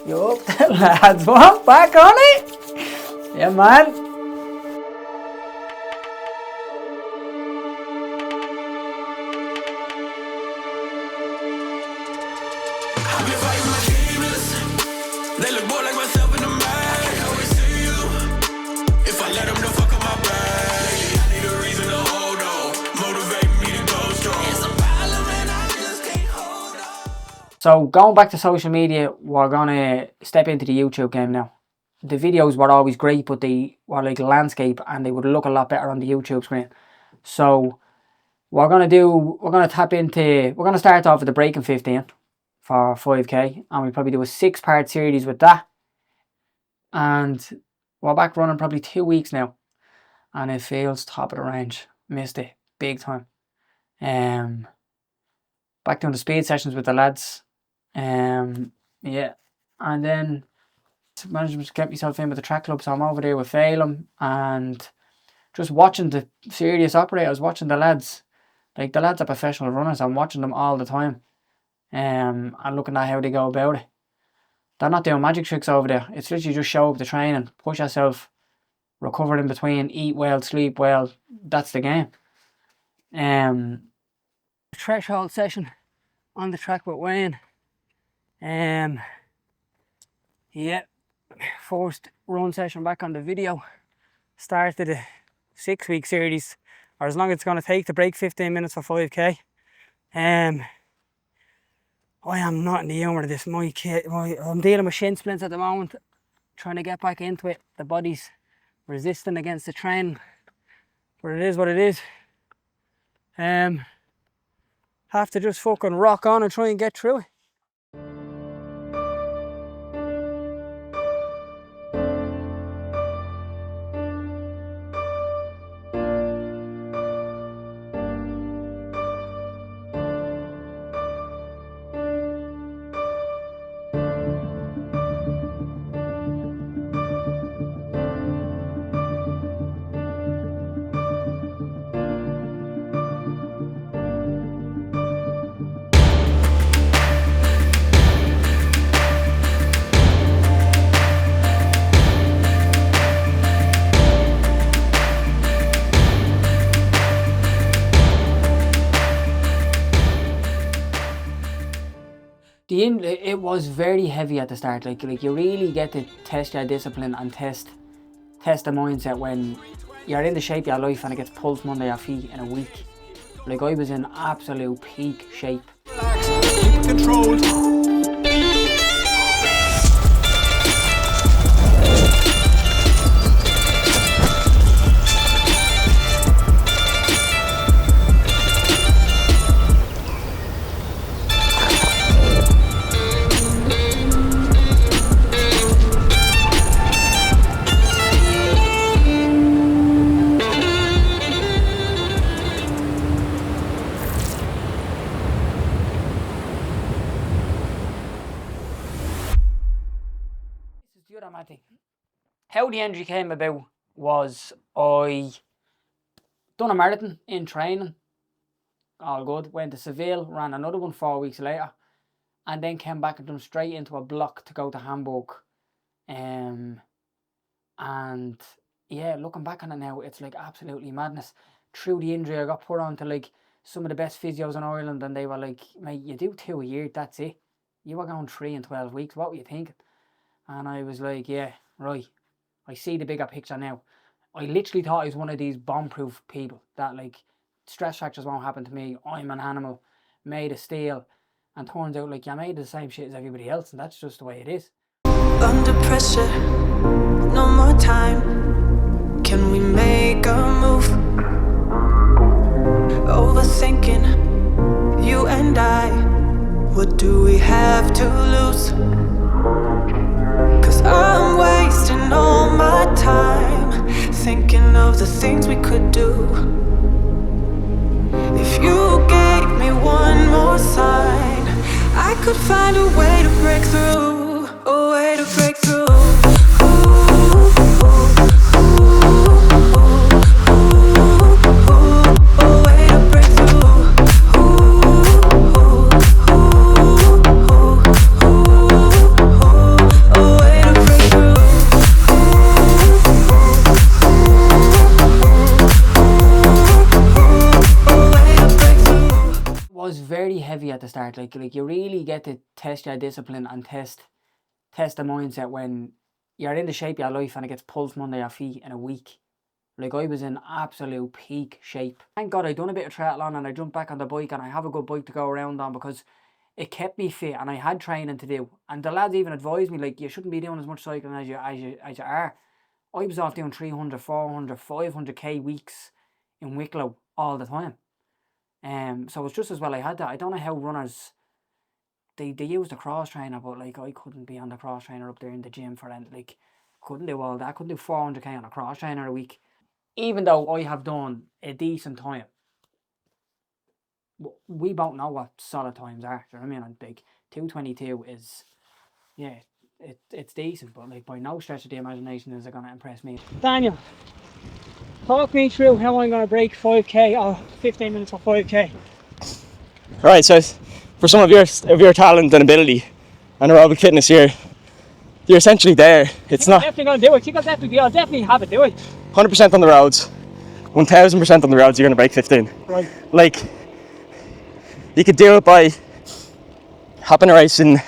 You up there, lads? What? Back on it? Yeah, man. They look more like myself in the mag. I always see you. If I let them know, fuck on my bag. Lately, I need a reason to hold on. Motivate me to go strong. It's a problem and I just can't hold on. So, going back to social media, we're gonna step into the YouTube game now. The videos were always great, but they were like landscape and they would look a lot better on the YouTube screen. So, we're gonna start off with the breaking 15 for 5k, and we'll probably do a 6-part series with that. And we're back running probably 2 weeks now, and it feels top of the range. Missed it big time. Back doing the speed sessions with the lads. Yeah, and then managed to get myself in with the track club, so I'm over there with Phelan and just watching the serious operators, watching the lads. Like, the lads are professional runners. I'm watching them all the time. And looking at how they go about it. They're not doing magic tricks over there. It's literally just show up the training, push yourself, recover in between, eat well, sleep well. That's the game. Threshold session on the track with Wayne. Yeah, first run session back on the video. Started a 6-week series, or as long as it's going to take to break 15 minutes for 5k. I am not in the humour of this. I'm dealing with shin splints at the moment, trying to get back into it. The body's resisting against the training, but it is what it is. Have to just fucking rock on and try and get through it. It was very heavy at the start. Like you really get to test your discipline and test the mindset when you're in the shape of your life and it gets pulled from under your feet in a week. Like, I was in absolute peak shape. Keep it controlled. How the injury came about was I done a marathon in training, all good, went to Seville, ran another one 4 weeks later, and then came back and done straight into a block to go to Hamburg. And yeah, looking back on it now, it's like absolutely madness. Through the injury, I got put on to like some of the best physios in Ireland, and they were like, mate, you do 2 a year, that's it. You were going 3 in 12 weeks, what were you thinking? And I was like, yeah, right. I see the bigger picture now. I literally thought I was one of these bomb-proof people that, like, stress fractures won't happen to me. I'm an animal made of steel. And turns out, like, you're made of the same shit as everybody else, and that's just the way it is. Under pressure, no more time. Can we make a move? Overthinking, you and I. What do we have to lose? I'm wasting all my time thinking of the things we could do. If you gave me one more sign, I could find a way to break through, a way to break through. at the start. Like you really get to test your discipline and test the mindset when you're in the shape of your life and it gets pulled from under your feet in a week. Like I was in absolute peak shape. Thank God I done a bit of triathlon and I jumped back on the bike, and I have a good bike to go around on because it kept me fit and I had training to do. And the lads even advised me, like, you shouldn't be doing as much cycling as you are. I was off doing 300, 400, 500k weeks in Wicklow all the time. So it's just as well I had that. I don't know how runners, they use the cross trainer, but like I couldn't be on the cross trainer up there in the gym for it. Like, couldn't do all that. I couldn't do 400k on a cross trainer a week. Even though I have done a decent time, we both know what solid times are. Do you know what I mean? And like 2:22 is, yeah, it's decent, but like by no stretch of the imagination is it going to impress me. Daniel, talk me through how I'm going to break 5k or 15 minutes for 5k. Right, so for some of your talent and ability and aerobic fitness, you're essentially there. It's not definitely going to do it. I'll definitely have it do it. 100% on the roads, 1000% on the roads. You're going to break 15. Right. Like, you could do it by hopping a race in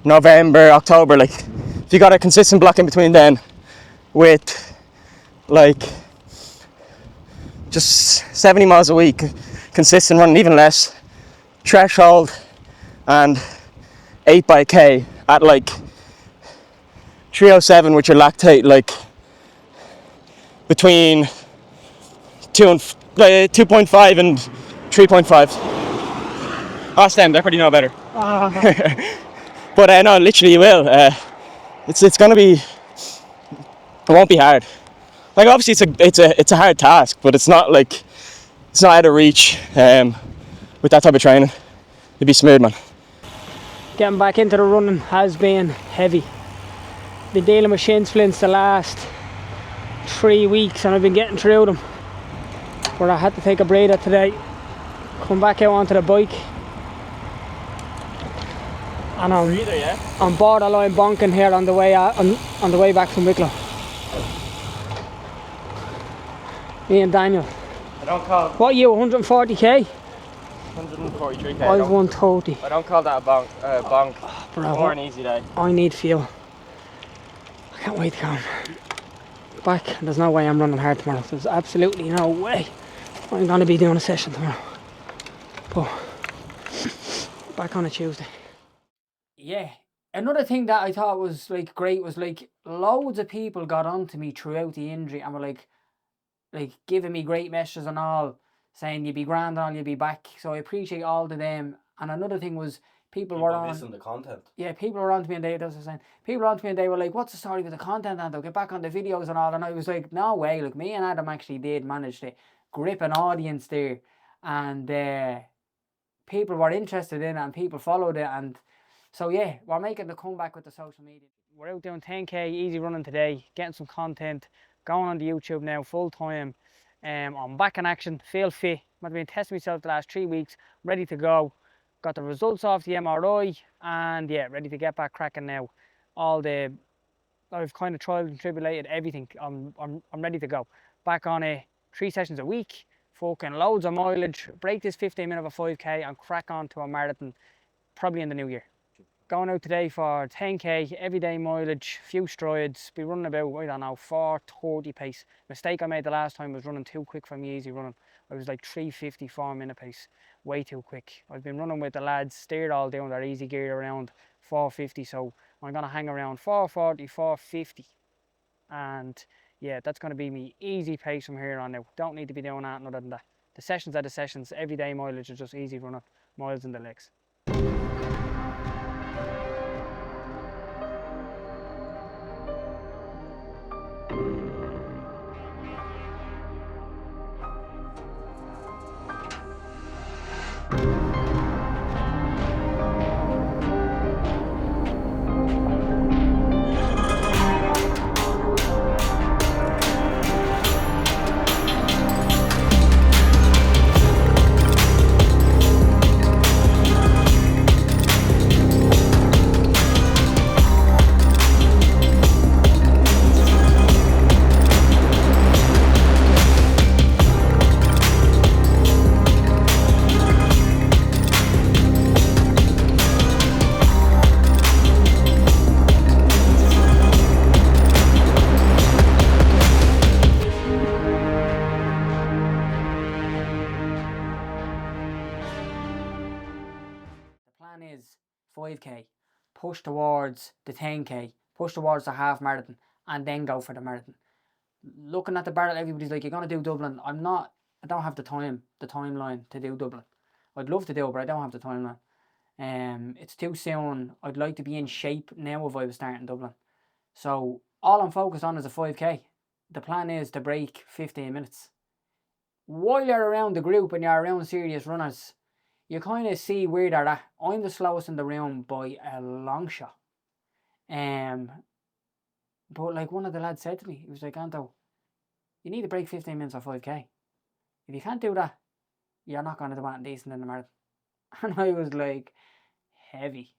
November, October. Like, if you got a consistent block in between then with like just 70 miles a week, consistent running, even less, threshold, and 8 by K at like 307 with your lactate, like between 2.5 and 3.5. Ask them, they probably know better. But no, literally you will. It's gonna be, it won't be hard. Like, obviously it's a hard task, but it's not out of reach. With that type of training, you'll be smooth, man. Getting back into the running has been heavy. Been dealing with shin splints the last 3 weeks and I've been getting through them. But I had to take a breather today. Come back out onto the bike. And I'm borderline bonking here on the way on the way back from Wicklow. Me and Daniel. I don't call. What are you, 140k? 143k. I was 130. I don't call that a bonk. Bro, Or an easy day. I need fuel. I can't wait to come back. There's no way I'm running hard tomorrow. There's absolutely no way I'm going to be doing a session tomorrow. But back on a Tuesday. Yeah. Another thing that I thought was like great was like loads of people got onto me throughout the injury and were like giving me great messages and all, saying you'll be grand and all, you'll be back. So I appreciate all of them. And another thing was people were on missing the content. Yeah, people were on to me and they were like, what's the story with the content, and they'll get back on the videos and all. And I was like, no way. Like, me and Adam actually did manage to grip an audience there, and people were interested in it and people followed it. And so yeah, we're making the comeback with the social media. We're out doing 10k easy running today, getting some content, going on the YouTube now full time. I'm back in action, feel fit. I've been testing myself the last 3 weeks, ready to go. Got the results off the MRI, and yeah, ready to get back cracking now. I've kind of tried and tribulated everything. I'm ready to go. Back on 3 sessions a week, fucking loads of mileage, break this 15 minute of a 5k and crack on to a marathon probably in the new year. Going out today for 10k, everyday mileage, few strides, be running about, I don't know, 4:30 pace. Mistake I made the last time was running too quick for me easy running. I was like 3:50 4-minute pace, way too quick. I've been running with the lads, steered all down their easy gear around 4:50, so I'm gonna hang around 4:40, 4:50. And yeah, that's gonna be me easy pace from here on now. Don't need to be doing anything other than that. The sessions are the sessions, everyday mileage is just easy running, miles in the legs. 5k, push towards the 10k, push towards the half marathon, and then go for the marathon. Looking at the barrel, everybody's like, you're going to do Dublin. I don't have the timeline to do Dublin. I'd love to do it, but I don't have the timeline. It's too soon. I'd like to be in shape now if I was starting Dublin. So all I'm focused on is a 5k. The plan is to break 15 minutes. While you're around the group and you're around serious runners, you kind of see where they're at. I'm the slowest in the room by a long shot. But like one of the lads said to me, he was like, Anto, you need to break 15 minutes on 5k. If you can't do that, you're not going to do anything decent in the marathon. And I was like, heavy.